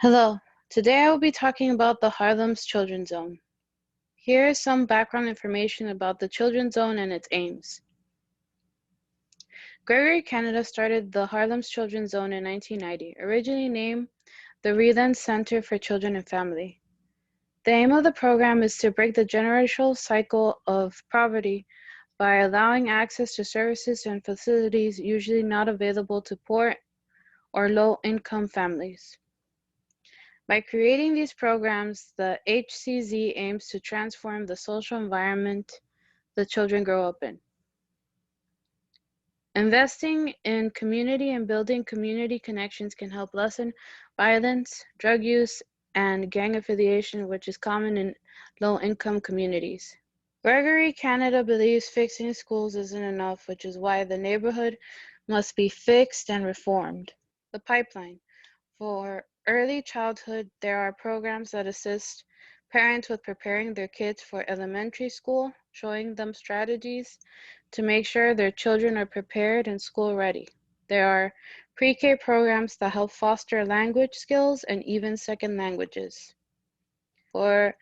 Hello, today I will be talking about the Harlem's Children's Zone. Here is some background information about the Children's Zone and its aims. Gregory Canada started the Harlem's Children's Zone in 1990, originally named the Reland Center for Children and Family. The aim of the program is to break the generational cycle of poverty by allowing access to services and facilities usually not available to poor or low-income families. By creating these programs, the HCZ aims to transform the social environment the children grow up in. Investing in community and building community connections can help lessen violence, drug use, and gang affiliation, which is common in low-income communities. Gregory Canada believes fixing schools isn't enough, which is why the neighborhood must be fixed and reformed. The pipeline. For early childhood, there are programs that assist parents with preparing their kids for elementary school, showing them strategies to make sure their children are prepared and school ready. There are pre-K programs that help foster language skills and even second languages. For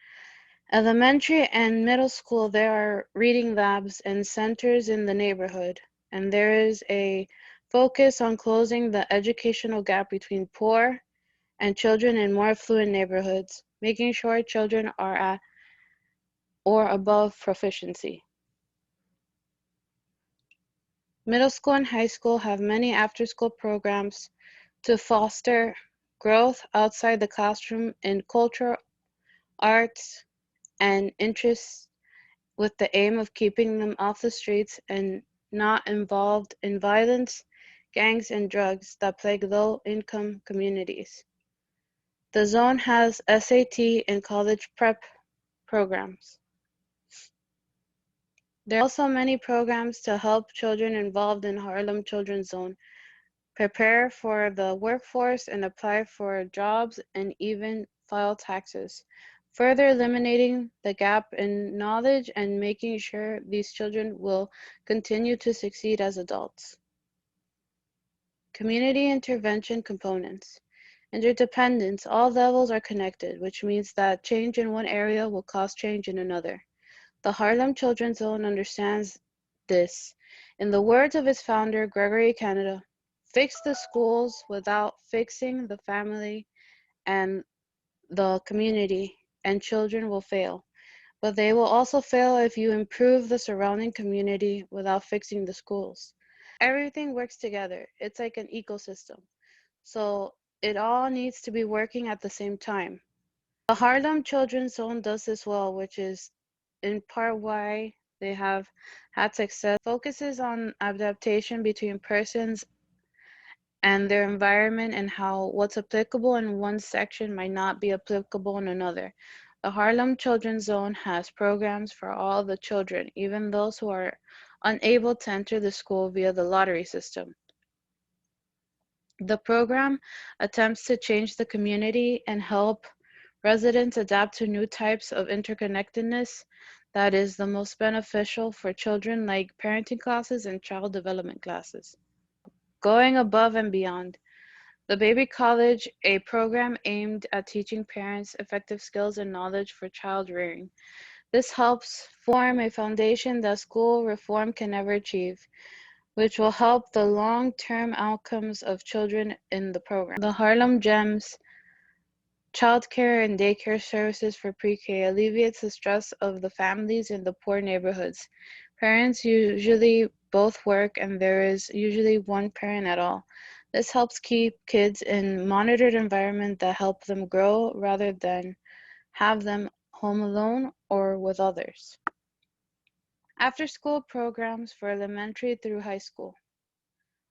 elementary and middle school, there are reading labs and centers in the neighborhood, and there is a focus on closing the educational gap between poor and children in more affluent neighborhoods, making sure children are at or above proficiency. Middle school and high school have many after-school programs to foster growth outside the classroom in culture, arts, and interests with the aim of keeping them off the streets and not involved in violence, gangs, and drugs that plague low-income communities. The zone has SAT and college prep programs. There are also many programs to help children involved in Harlem Children's Zone prepare for the workforce and apply for jobs and even file taxes, further eliminating the gap in knowledge and making sure these children will continue to succeed as adults. Community intervention components. Interdependence. All levels are connected, which means that change in one area will cause change in another. The Harlem Children's Zone understands this. In the words of its founder, Gregory Canada, fix the schools without fixing the family and the community, and children will fail. But they will also fail if you improve the surrounding community without fixing the schools. Everything works together. It's like an ecosystem. So it all needs to be working at the same time. The Harlem Children's Zone does this well, which is in part why they have had success. Focuses on adaptation between persons and their environment and how what's applicable in one section might not be applicable in another. The Harlem Children's Zone has programs for all the children, even those who are unable to enter the school via the lottery system. The program attempts to change the community and help residents adapt to new types of interconnectedness that is the most beneficial for children, like parenting classes and child development classes. Going above and beyond. The Baby College, a program aimed at teaching parents effective skills and knowledge for child rearing. This helps form a foundation that school reform can never achieve, which will help the long-term outcomes of children in the program. The Harlem Gems childcare and daycare services for pre-K alleviates the stress of the families in the poor neighborhoods. Parents usually both work and there is usually one parent at all. This helps keep kids in monitored environment that help them grow rather than have them home alone or with others. After-school programs for elementary through high school.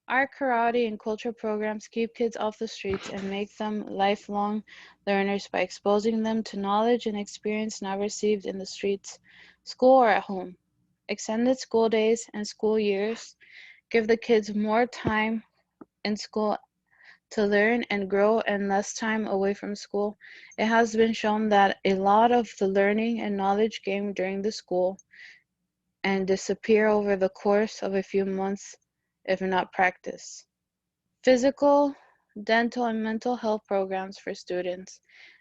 Art, karate, and culture programs keep kids off the streets and make them lifelong learners by exposing them to knowledge and experience not received in the streets, school, or at home. Extended school days and school years give the kids more time in school to learn and grow and less time away from school. It has been shown that a lot of the learning and knowledge gained during the school and disappear over the course of a few months if not practiced. Physical dental, and mental health programs for students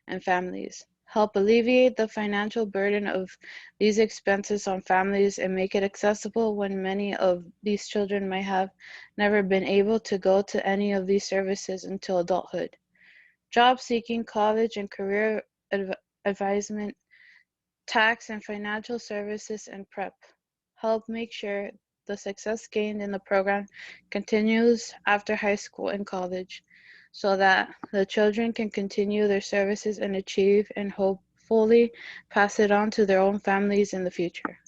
and families, help alleviate the financial burden of these expenses on families and make it accessible when many of these children might have never been able to go to any of these services until adulthood. Job seeking, college and career advisement, tax and financial services, and prep help make sure the success gained in the program continues after high school and college so that the children can continue their services and achieve and hopefully pass it on to their own families in the future.